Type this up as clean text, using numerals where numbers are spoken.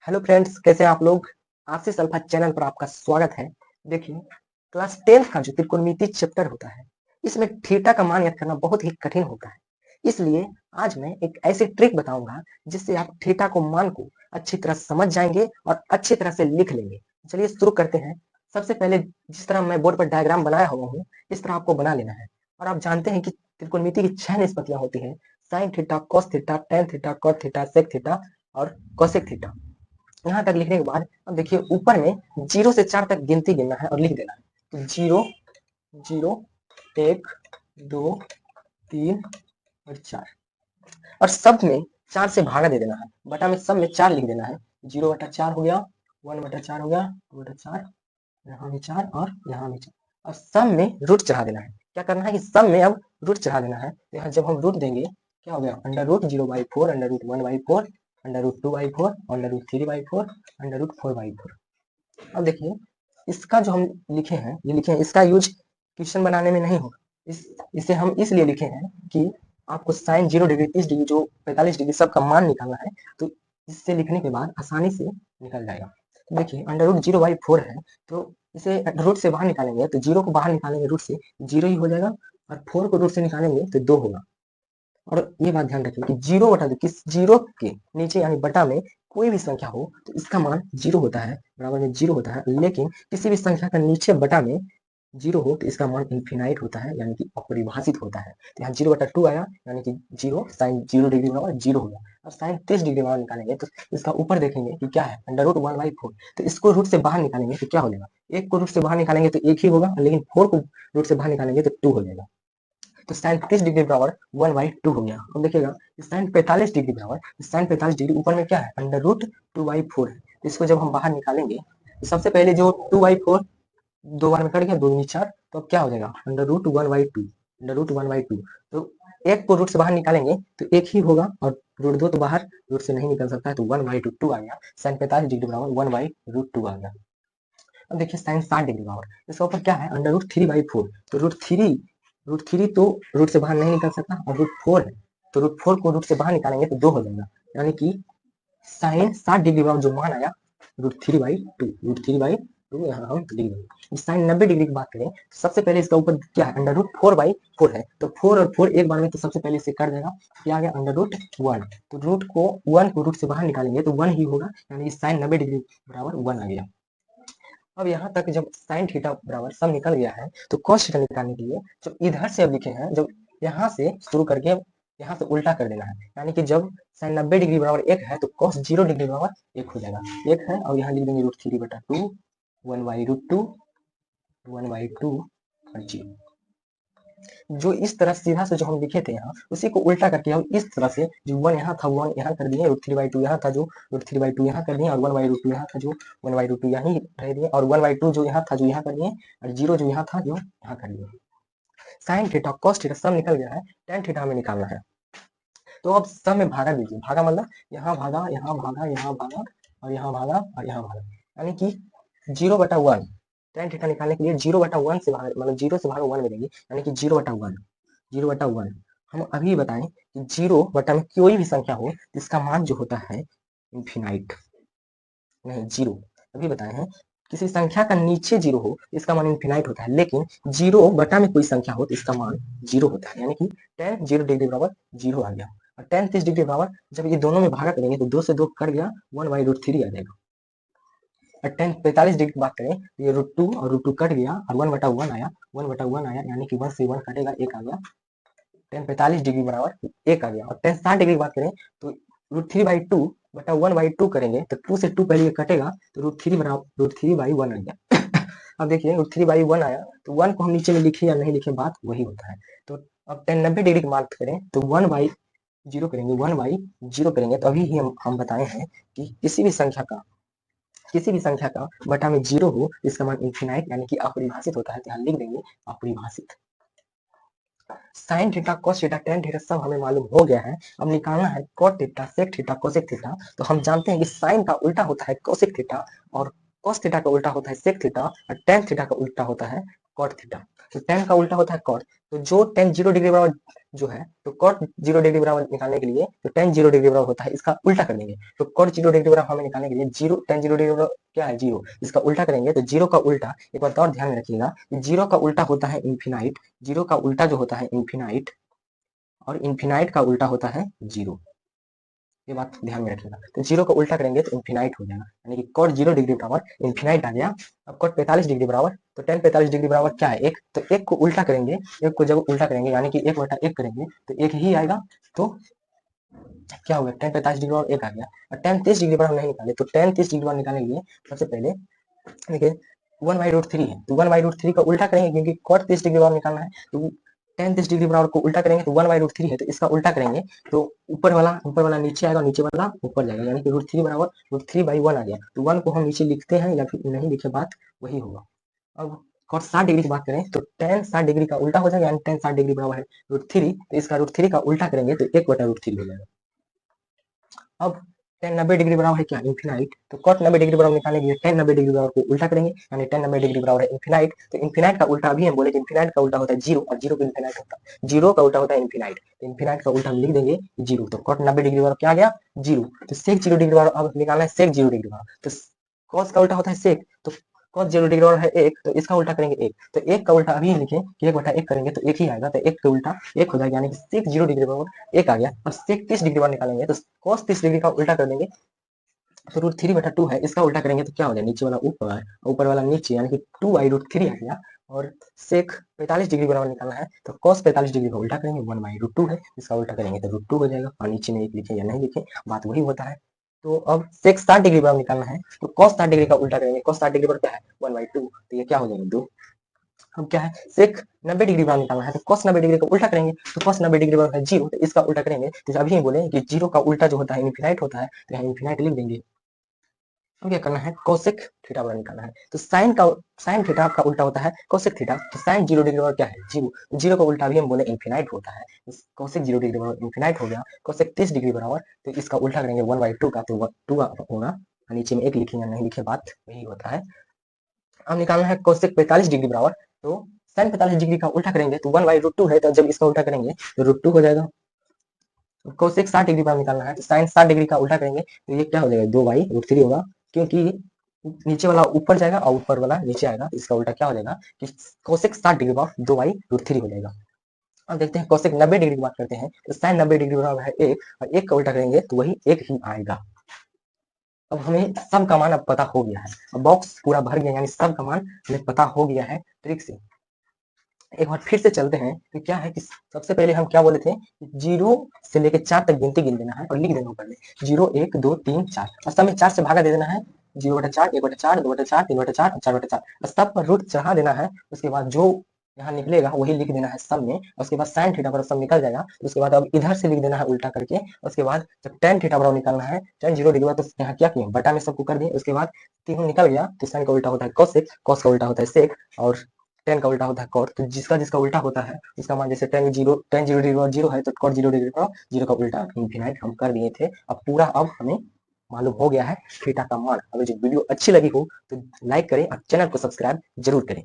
Hello friends, कैसे हैं आप लोग। आशीष अल्फा चैनल पर आपका स्वागत है। देखिए, क्लास 10th का जो त्रिकोणमिति चैप्टर होता है, इसमें थीटा का मान याद करना बहुत ही कठिन होता है। इसलिए आज मैं एक ऐसी ट्रिक बताऊंगा जिससे आप थीटा को मान को अच्छी तरह समझ जाएंगे और अच्छी तरह से लिख लेंगे। चलिए शुरू करते हैं। सबसे पहले जिस तरह मैं बोर्ड पर डायग्राम बनाया हुआ हूँ, इस तरह आपको बना लेना है। और आप जानते हैं कि त्रिकोणमिति की 6 निष्पत्तियां होती है: sine theta, cos theta, tan theta, cot theta, sec theta और कोसेक थीटा। यहाँ तक लिखने के बाद अब देखिए, ऊपर में 0 से 4 तक गिनती गिनना है और लिख देना है। तो 0, 0, 1, 2, 3 और 4। और सब में 4 से भागा दे देना है, बटा में सब में 4 लिख देना है। 0/4 हो गया, 1/4 हो गया, 2/4, यहाँ भी 4 और यहाँ भी 4। और सब में रूट चढ़ा देना है। क्या करना है कि सब में अब रूट चढ़ा देना है। तो यहाँ जब हम रूट देंगे, क्या हो गया, √0/4, √1/4, √2/4, √3/4, √4/4। अब देखिए, इसका जो हम लिखे हैं, ये लिखे हैं, इसका यूज क्वेश्चन बनाने में नहीं होगा। इसे हम इसलिए लिखे हैं कि आपको साइन 0 डिग्री, 30 डिग्री, जो 45 डिग्री सबका मान निकालना है। तो इससे लिखने के बाद आसानी से निकल जाएगा। तो देखिए, √0/4 है, तो इसे रूट से बाहर निकालेंगे तो 0 को बाहर निकालेंगे रूट से, 0 ही हो जाएगा। और 4 को रूट से निकालेंगे तो 2 होगा। और ये बात ध्यान रखिए कि 0/2, किस 0 के नीचे यानी बटा में कोई भी संख्या हो तो इसका मान 0 होता है, बराबर में 0 होता है। लेकिन किसी भी संख्या का नीचे बटा में 0 हो तो इसका मान इन्फिनाइट होता है, यानी कि अपरिभाषित होता है। तो यहाँ 0/2 आया, यानी कि 0, साइन 0 डिग्री बराबर 0 हो गया। अब साइन 30 डिग्री बराबर निकालेंगे तो इसका ऊपर देखेंगे कि क्या है, √1/4। तो इसको रूट से बाहर निकालेंगे तो क्या हो जाएगा, 1 को रूट से बाहर निकालेंगे तो 1 ही होगा, लेकिन 4 को रूट से बाहर निकालेंगे तो 2 हो जाएगा। तो साइन 30 डिग्री बराबर 1/2 हो गया। अब देखिएगा, साइन 45 डिग्री बराबर, साइन 45 डिग्री ऊपर में क्या है, √2/4 है। तो इसको जब हम बाहर निकालेंगे तो सबसे पहले जो 2/4 दो बार में कट गया, 2 दूनी 4, तो अब क्या हो जाएगा, √1/2। तो एक को रूट से बाहर निकालेंगे तो एक ही होगा, और √2 तो बाहर रूट से नहीं निकल सकता है, तो 1/2 आ गया। साइन 45 डिग्री बराबर 1/√2 आ गया। अब देखिए, साइन 60 डिग्री बराबर, इसका ऊपर क्या है, √3/4। तो √3 तो रूट से बाहर नहीं निकल सकता, और √4 है, तो √4 को रूट से बाहर निकालेंगे तो 2 हो जाएगा। यानी कि साइन 60 डिग्री बराबर जो मान आया, √3/2 यहाँ हम लिख देंगे। साइन 90 डिग्री की बात करें तो सबसे पहले इसका ऊपर क्या है, √4/4 है, तो 4 और 4 एक बार में, तो सबसे पहले इसे कर देगा। क्या आ गया, √1। तो रूट को 1 को रूट से बाहर निकालेंगे तो 1 ही होगा, यानी साइन 90 डिग्री बराबर 1 आ गया। अब यहाँ तक जब साइन थीटा बराबर सब निकल गया है, तो कॉस थीटा निकालने के लिए जो इधर से अब लिखे हैं, जब यहाँ से शुरू करके यहाँ से उल्टा कर देना है। यानी कि जब साइन 90 डिग्री बराबर 1 है तो कॉस 0 डिग्री बराबर 1 हो जाएगा। 1 है और यहाँ लिख देंगे √3/2, 1/√2, 1/2 और 0। जो इस तरह सीधा से जो हम लिखे थे यहाँ, उसी को उल्टा करके हम इस तरह से, जो 1 यहाँ था 1 यहाँ कर दिए, √3/2 यहाँ था जो √3/2 यहाँ कर दिए, और 1/√2 यहाँ था जो 1/2 यहाँ ही रह दिए, और 1/2 जो यहाँ था जो यहाँ कर दिए, और 0 जो यहाँ था जो यहाँ कर दिए। साइन थीटा, कॉस थीटा सब निकल गया है, टेन थीटा हमें निकालना है। तो अब सब में भागा दीजिए। भागा मतलब यहाँ भागा, यहाँ भागा, यहाँ भागा, और यहाँ भागा, और यहाँ भागा, यानी कि 0/1। टेन थीटा निकालने के लिए 0/1 से भागा, मतलब 0 से भागा 1 में देंगे, यानी कि 0/1। 0/1 हम अभी बताएं कि 0 बटा में कोई भी संख्या हो इसका मान जो होता है इन्फिनाइट, नहीं 0, अभी बताए हैं। किसी संख्या का नीचे 0 हो इसका मान इन्फिनाइट होता है, लेकिन 0 बटा में कोई संख्या हो तो इसका मान 0 होता है। यानी कि tan 0 डिग्री बराबर 0 आ गया। और tan 30 डिग्री बराबर, जब ये दोनों में भागा करेंगे तो 2 से 2 कट गया, 1/√3 आ जाएगा। और tan 45 डिग्री की बात करें तो ये √2 और √2 कट गया, और 1/1 आया, 1/1 आया, यानी कि 1 से 1 कटेगा, 1 आ गया। tan 45 डिग्री बराबर 1 आ गया। और tan 60 डिग्री की बात करें तो √3/2 बटा 1/2 करेंगे तो 2 से 2 पहले कटेगा, तो √3 बराबर √3/1 आ गया। अब देखिए, √3/1 आया, तो 1 को हम नीचे में लिखे या नहीं लिखे, बात वही होता है। तो अब tan 90 डिग्री की बात करें तो 1/0 करेंगे, 1/0 करेंगे, तो अभी ही हम बताए हैं कि किसी भी संख्या का बटा में 0 हो इसका मान इन्फिनाइट यानी कि अपरिभाषित होता है। तो यहाँ लिख देंगे अपरिभाषित। Sine theta, cos theta, tan theta सब हमें मालूम हो गया है। अब निकालना है cot theta, sec theta, cosec theta. तो हम जानते हैं कि साइन का उल्टा होता है कोसेक थीटा, और कॉस थीटा का उल्टा होता है सेक थीटा, और टेन थीटा का उल्टा होता है कॉट थीटा। तो टेन का उल्टा होता है कॉट। तो जो टेन 0 डिग्री बराबर जो है, तो कॉट 0 डिग्री बराबर निकालने के लिए तो टेन 0 डिग्री बराबर होता है, इसका उल्टा कर देंगे। तो कॉट 0 डिग्री बराबर हमें निकालने के लिए जीरो, टेन 0 डिग्री बराबर क्या है, 0, इसका उल्टा करेंगे तो 0 का उल्टा, एक बार और ध्यान में रखिएगा, 0 का उल्टा होता है इन्फिनाइट, 0 का उल्टा जो होता है इन्फिनाइट, और इन्फिनाइट का उल्टा होता है 0। ये बात ध्यान में रखिएगा। तो 0 का उल्टा करेंगे तो इन्फिनाइट हो जाएगा, यानी कि कॉट 0 डिग्री बराबर इन्फिनाइट आ गया। अब कॉट 45 डिग्री बराबर, तो टेन 45 डिग्री बराबर क्या है, 1। तो 1 को उल्टा करेंगे, 1 को जब उल्टा करेंगे यानी कि 1/1 करेंगे तो 1 ही आएगा। तो क्या हो गया, टेन 45 डिग्री बराबर 1 आ गया। और टेन 30 डिग्री बराबर नहीं निकाले, तो टेन 30 डिग्री बराबर निकालने के लिए सबसे पहले देखिए 1/√3 है, तो 1/√3 का उल्टा करेंगे, क्योंकि कॉट 30 डिग्री बराबर निकालना है। तो टेन 30 डिग्री बराबर को उल्टा करेंगे तो 1/√3 है, तो इसका उल्टा करेंगे तो ऊपर वाला नीचे आएगा, नीचे वाला ऊपर जाएगा, यानी कि √3 बराबर √3/1 आ गया। तो 1 को हम नीचे लिखते हैं या फिर नहीं लिखे, बात वही होगा। अब कॉट 60 डिग्री की बात करें तो टेन 60 डिग्री का उल्टा हो जाएगा, यानी टेन 60 डिग्री बराबर है √3, तो इसका √3 का उल्टा करेंगे तो 1/√3 हो जाएगा। अब टेन 90 डिग्री बराबर है क्या, इन्फिनाइट। तो कॉट 90 डिग्री बराबर निकालने के लिए टेन 90 डिग्री बराबर को उल्टा करेंगे, यानी टेन 90 डिग्री बराबर है इन्फिनाइट। तो इन्फिनाइट का उल्टा अभी हम बोले कि इन्फिनाइट का उल्टा होता है 0, और 0 का इन्फिनाइट होता है, 0 का उल्टा होता है इन्फिनाइट। तो इन्फिनाइट का उल्टा हम लिख देंगे 0। तो कॉट 90 डिग्री बराबर क्या आ गया, 0। तो सेक 0 डिग्री बराबर अब निकालना है सेक 0 डिग्री बराबर। तो कॉस का उल्टा होता है सेक, तो कॉस 0 डिग्री बराबर है 1, तो इसका उल्टा करेंगे 1। तो 1 का उल्टा अभी लिखें कि 1/1 करेंगे तो 1 ही आएगा, तो 1 का उल्टा 1 हो जाएगा, यानी कि सेक 0 डिग्री बराबर 1 आ गया। और सेक 30 डिग्री बराबर निकालेंगे तो कॉस 30 डिग्री का उल्टा कर देंगे, तो √3/2 है, इसका उल्टा करेंगे तो क्या हो जाए, नीचे वाला ऊपर, ऊपर वाला नीचे, यानी कि 2/√3 आ गया। और सेक 45 डिग्री बराबर निकालना है, तो cos 45 डिग्री का उल्टा करेंगे 1/√2 है, इसका उल्टा करेंगे तो √2 हो जाएगा, और नीचे में एक लिखे या नहीं लिखे, बात वही होता है। तो अब सेक 60 डिग्री बराबर निकालना है, तो cos 60 डिग्री का उल्टा करेंगे, cos 60 डिग्री बराबर क्या है 1/2, तो ये क्या हो जाएगा 2। अब क्या है, सेक 90 डिग्री बराबर निकालना है, तो cos 90 डिग्री का उल्टा करेंगे, तो cos 90 डिग्री बराबर है 0, तो इसका उल्टा करेंगे। तो अभी बोले कि 0 का उल्टा जो होता है इन्फिनाइट होता है, तो यहाँ इन्फिनाइट लिख देंगे। अब क्या करना है, कोसेक थीटा बराबर निकालना है। तो साइन थीटा का उल्टा होता है कोसेक थीटा। तो साइन 0 डिग्री बराबर क्या है, 0। 0 का उल्टा भी हम बोले इन्फिनाइट होता है, कोसेक 0 डिग्री बराबर इन्फिनाइट हो गया। कोसेक 30 डिग्री बराबर, तो इसका उल्टा करेंगे 1/2 का, तो 2 होगा, नीचे में एक लिखे या नहीं लिखे, बात वही होता है। अब निकालना है कोसेक 45 डिग्री बराबर, तो साइन 45 डिग्री का उल्टा करेंगे तो 1/√2 है, तो जब इसका उल्टा करेंगे तो √2 हो जाएगा। कोसेक 60 डिग्री पर निकालना है, तो साइन 60 डिग्री का उल्टा करेंगे तो ये क्या हो जाएगा 2/√3 होगा, क्योंकि नीचे वाला ऊपर जाएगा और ऊपर वाला नीचे आएगा, तो इसका उल्टा क्या हो जाएगा कि कोसेक 60 डिग्री पर 2/√3 हो जाएगा। अब देखते हैं कोसेक 90 डिग्री की बात करते हैं, तो साइन 90 डिग्री बराबर है 1, और 1 का उल्टा करेंगे तो वही 1 ही आएगा। अब हमें सब का मान अब पता हो गया है, अब बॉक्स पूरा भर गया, यानी सब का मान हमें पता हो गया है ट्रिक से। एक बार फिर से चलते हैं, तो क्या है कि सबसे पहले हम क्या बोले थे, 0 से लेके 4 तक गिनती गिन देना है और लिख देना ऊपर में 0 1 2 3 4, और सब में 4 से भागा दे देना है, 0/4 1/4 2/4 3/4 और 4/4, और सब पर रूट चढ़ा देना है। उसके बाद जो यहाँ निकलेगा वही लिख देना है सब में, और उसके बाद साइन थीटा पर सब निकल जाएगा, तो उसके बाद अब इधर से लिख देना है उल्टा करके। उसके बाद जब टेन थीटा बराबर निकालना है, टेन 0 डिग्री, तो यहाँ क्या किए बटा में सबको कर दिए। उसके बाद तीनों निकल गया, तो साइन का उल्टा होता है कोसेक, कॉस का उल्टा होता है सेक, और टेन का उल्टा होता है कॉट। तो जिसका जिसका उल्टा होता है उसका मान, जैसे टेन 0 डिग्री और 0 है, तो कॉट 0 डिग्री का 0 का उल्टा इन्फिनाइट हम कर दिए थे। अब पूरा अब हमें मालूम हो गया है थीटा का मान। अगर जो वीडियो अच्छी लगी हो तो लाइक करें और चैनल को सब्सक्राइब जरूर करें।